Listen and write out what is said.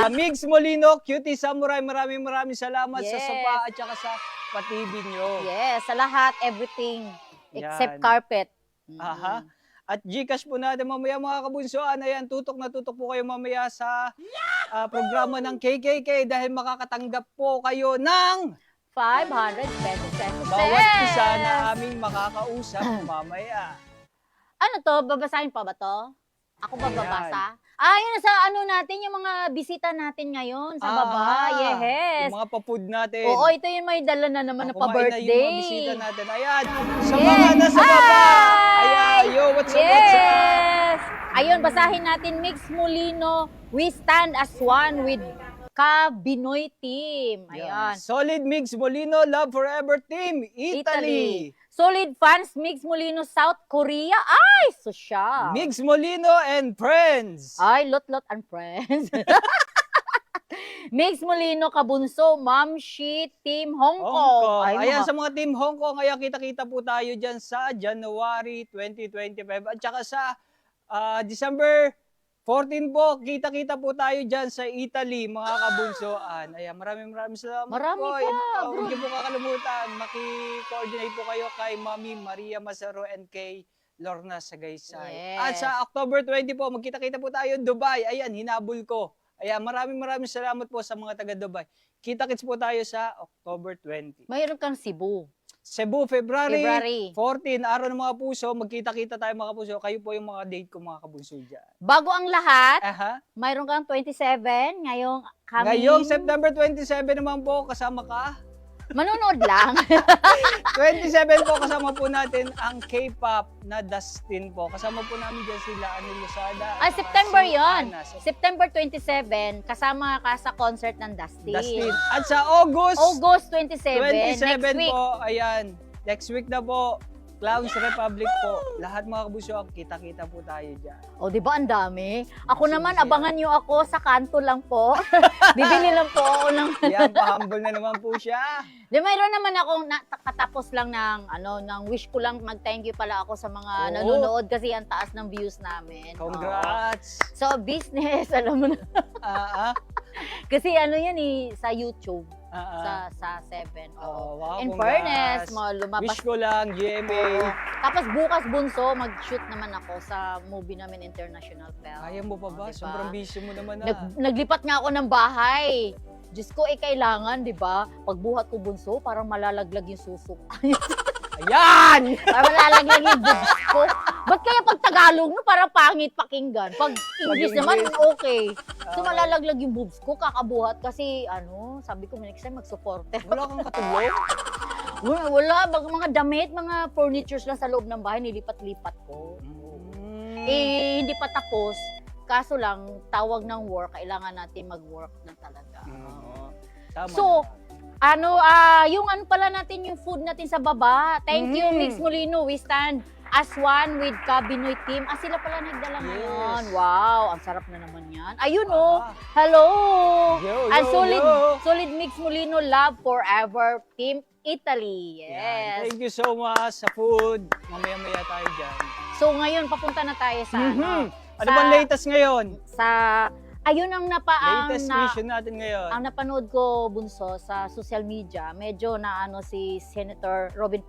Migs Molino, Cutie Samurai, maraming salamat sa Yes. sapa at saka sa patibin nyo. Yes, sa lahat, everything. Except Yan. carpet. Aha. At Gcash po natin mamaya mga kabunsoan. Ayan, tutok na tutok po kayo mamaya sa programa ng KKK dahil makakatanggap po kayo ng 500 pesos. bawat isa na aming makakausap mamaya. Ano to? Babasahin pa ba to? Ako ba babasa? Yun sa ano natin, yung mga bisita natin ngayon sa baba. Yes. Yung mga pa-food natin. Oo, ito yung may dala na naman na Kumain na yung mga pa-birthday. bisita natin. Ayan, sa mga nasa baba. Ayan, yo, what's up, what's up? Yes! Ayun, basahin natin, Mix Molino, we stand as one with Ka-Binoy team. Ayan. Solid Migs Molino, Love Forever Team, Italy. Solid fans, Mix Molino, South Korea. Ay, social. Migs Molino and Friends. Ay, lot and friends. Mix Molino, Kabunso, Ma'am Shi, Team Hong Kong. Ay, Ayan, sa mga Team Hong Kong, ayan, kita-kita po tayo dyan sa January 2025. At saka sa December 14 po, kita-kita po tayo dyan sa Italy, mga kabunsoan. Ayan, maraming salamat Marami po. pa, Huwag niyo po kakalimutan, maki-coordinate po kayo kay Mami Maria Masaro and kay Lorna Sagaysay. Yes. At sa October 20 po, magkita-kita po tayo in Dubai. Ayan, hinabol ko. Ayan, maraming salamat po sa mga taga-Dubai. Kita-kits po tayo sa October 20. Mayroon kang Cebu. Cebu, February February. 14, araw ng mga puso. Magkita-kita tayo mga puso. Kayo po yung mga date ko mga kabunso dyan. Bago ang lahat, Aha. mayroon kang 27. Ngayong kami. Ngayong September 27 naman po, kasama ka. Manonood lang. 27 po, kasama po natin ang K-pop na Dustin po. Kasama po namin dyan sila Anil Lozada. at saka September si yon. Ana. September 27, kasama ka sa concert ng Dustin. Dustin. At sa August, August 27, 27 next week. po, ayan. Next week na po, Clowns Republic po. Lahat mga kabuso, kita-kita po tayo dyan. O, di ba ang dami? Ako Sige, naman, sige. abangan nyo ako sa kanto lang po. Bibili lang po ako ng... Yan, pa-humble na naman po siya. Di, mayroon naman akong katapos lang ng wish ko lang mag-thank you pala ako sa mga Oo. nanonood kasi ang taas ng views namin. Congrats! Oo. So, business, alam mo na. Kasi ano yan sa YouTube, sa 7. Oh, wow, In congrats. fairness, lumabas. Wish ko lang, GMA. Tapos bukas bunso, mag-shoot naman ako sa movie namin International Pel. Kaya mo pa ba? Diba? Sobrang busy mo naman Naglipat nga ako ng bahay. Diyos ko, kailangan, di ba? Pagbuhat ko bunso, parang malalaglag yung susok. Ayan! Parang malalaglag yung boobs ko. Ba't kaya pag Tagalog, no, parang pangit pakinggan? Pag English naman, okay. So malalaglag yung boobs ko, kakabuhat kasi, sabi ko, next time mag-supporter. Wala kang katulong? Wala, mga damit, mga furnitures lang sa loob ng bahay, nilipat-lipat ko. Hindi pa tapos. Kaso lang, tawag ng work, kailangan natin mag-work na talaga. Tama So, na. yung pala natin, yung food natin sa baba. Thank you, Mix Molino. We stand as one with Ka-Binoy team. Sila pala nagdala ngayon. Wow, ang sarap na naman yan. Ayun hello! Yo, Ang yo. solid Mix Molino, Love Forever Team Italy. Yan. Yes. Thank you so much sa food. Mamaya-maya tayo dyan. So ngayon, papunta na tayo sa Ano bang latest ngayon? ayun ang Latest mission natin ngayon. ang napanood ko bunso sa social media, medyo na si Senator Robin